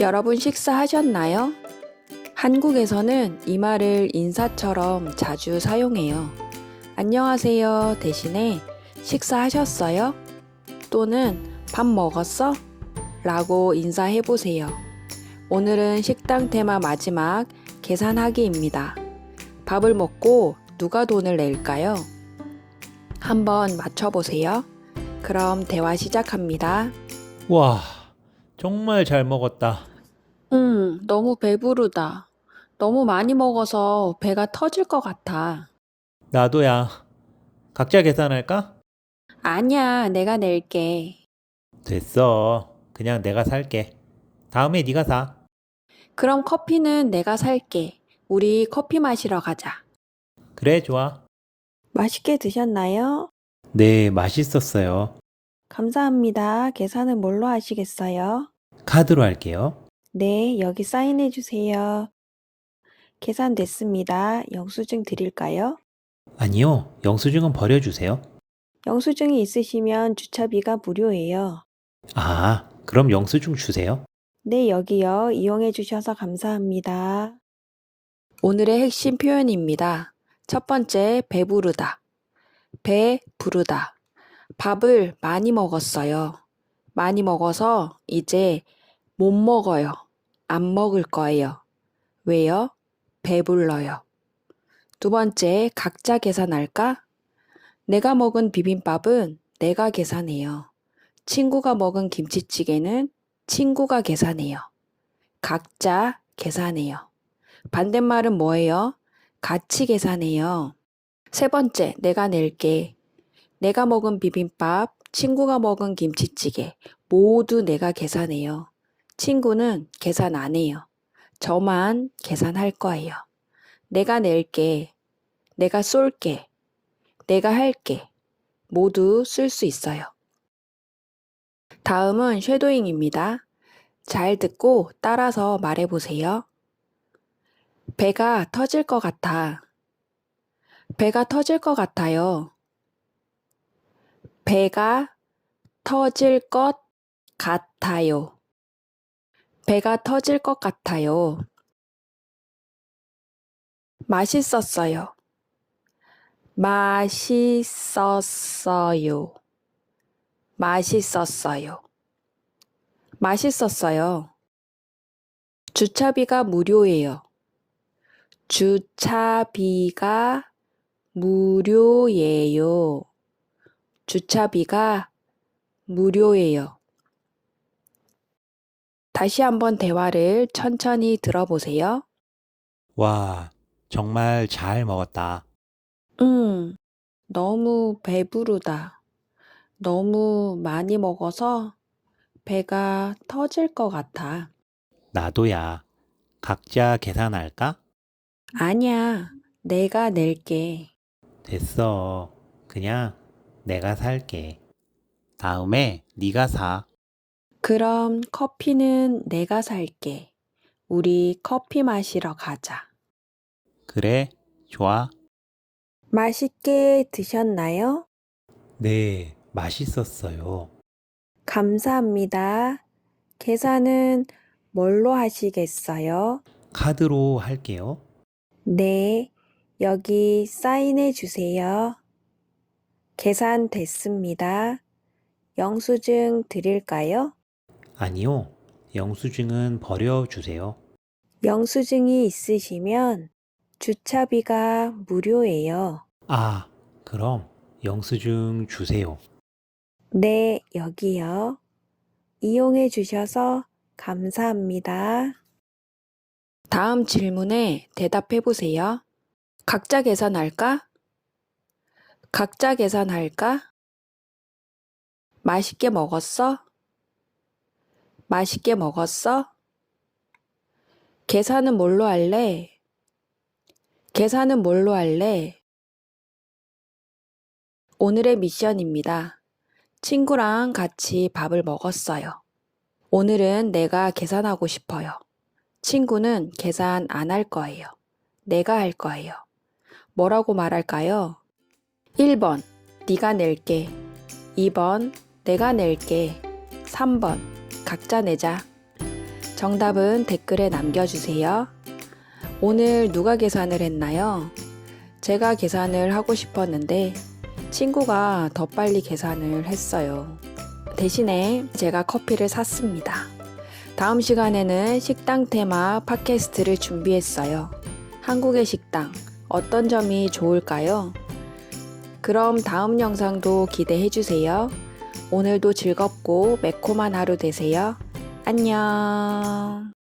여러분 식사하셨나요? 한국에서는 이 말을 인사처럼 자주 사용해요. 안녕하세요 대신에 식사하셨어요? 또는 밥 먹었어? 라고 인사해보세요. 오늘은 식당 테마 마지막 계산하기입니다. 밥을 먹고 누가 돈을 낼까요? 한번 맞춰보세요. 그럼 대화 시작합니다. 와, 정말 잘 먹었다. 너무 배부르다. 너무 많이 먹어서 배가 터질 것 같아. 나도야. 각자 계산할까? 아니야, 내가 낼게. 됐어. 그냥 내가 살게. 다음에 네가 사. 그럼 커피는 내가 살게. 우리 커피 마시러 가자. 그래, 좋아. 맛있게 드셨나요? 네, 맛있었어요. 감사합니다. 계산은 뭘로 하시겠어요? 카드로 할게요. 네, 여기 사인해 주세요. 계산됐습니다. 영수증 드릴까요? 아니요, 영수증은 버려주세요. 영수증이 있으시면 주차비가 무료예요. 아, 그럼 영수증 주세요. 네, 여기요. 이용해 주셔서 감사합니다. 오늘의 핵심 표현입니다. 첫 번째, 배부르다. 배 부르다. 밥을 많이 먹었어요. 많이 먹어서 이제 못 먹어요. 안 먹을 거예요. 왜요? 배불러요. 두 번째, 각자 계산할까? 내가 먹은 비빔밥은 내가 계산해요. 친구가 먹은 김치찌개는 친구가 계산해요. 각자 계산해요. 반대말은 뭐예요? 같이 계산해요. 세 번째, 내가 낼게. 내가 먹은 비빔밥, 친구가 먹은 김치찌개, 모두 내가 계산해요. 친구는 계산 안 해요. 저만 계산할 거예요. 내가 낼게. 내가 쏠게. 내가 할게. 모두 쓸 수 있어요. 다음은 쉐도잉입니다. 잘 듣고 따라서 말해보세요. 배가 터질 것 같아. 배가 터질 것 같아요. 배가 터질 것 같아요. 배가 터질 것 같아요. 맛있었어요. 맛있었어요. 맛있었어요. 맛있었어요. 주차비가 무료예요. 주차비가 무료예요. 주차비가 무료예요. 다시 한번 대화를 천천히 들어보세요. 와, 정말 잘 먹었다. 너무 배부르다. 너무 많이 먹어서 배가 터질 것 같아. 나도야. 각자 계산할까? 아니야, 내가 낼게. 됐어. 그냥 내가 살게. 다음에 네가 사. 그럼 커피는 내가 살게. 우리 커피 마시러 가자. 그래, 좋아. 맛있게 드셨나요? 네, 맛있었어요. 감사합니다. 계산은 뭘로 하시겠어요? 카드로 할게요. 네, 여기 사인해 주세요. 계산 됐습니다. 영수증 드릴까요? 아니요, 영수증은 버려주세요. 영수증이 있으시면 주차비가 무료예요. 아, 그럼 영수증 주세요. 네, 여기요. 이용해 주셔서 감사합니다. 다음 질문에 대답해 보세요. 각자 계산할까? 각자 계산할까? 맛있게 먹었어? 맛있게 먹었어? 계산은 뭘로 할래? 계산은 뭘로 할래? 오늘의 미션입니다. 친구랑 같이 밥을 먹었어요. 오늘은 내가 계산하고 싶어요. 친구는 계산 안 할 거예요. 내가 할 거예요. 뭐라고 말할까요? 1번, 네가 낼게. 2번, 내가 낼게. 3번, 각자 내자. 정답은 댓글에 남겨주세요. 오늘 누가 계산을 했나요? 제가 계산을 하고 싶었는데 친구가 더 빨리 계산을 했어요. 대신에 제가 커피를 샀습니다. 다음 시간에는 식당 테마 팟캐스트를 준비했어요. 한국의 식당, 어떤 점이 좋을까요? 그럼 다음 영상도 기대해주세요. 오늘도 즐겁고 매콤한 하루 되세요. 안녕.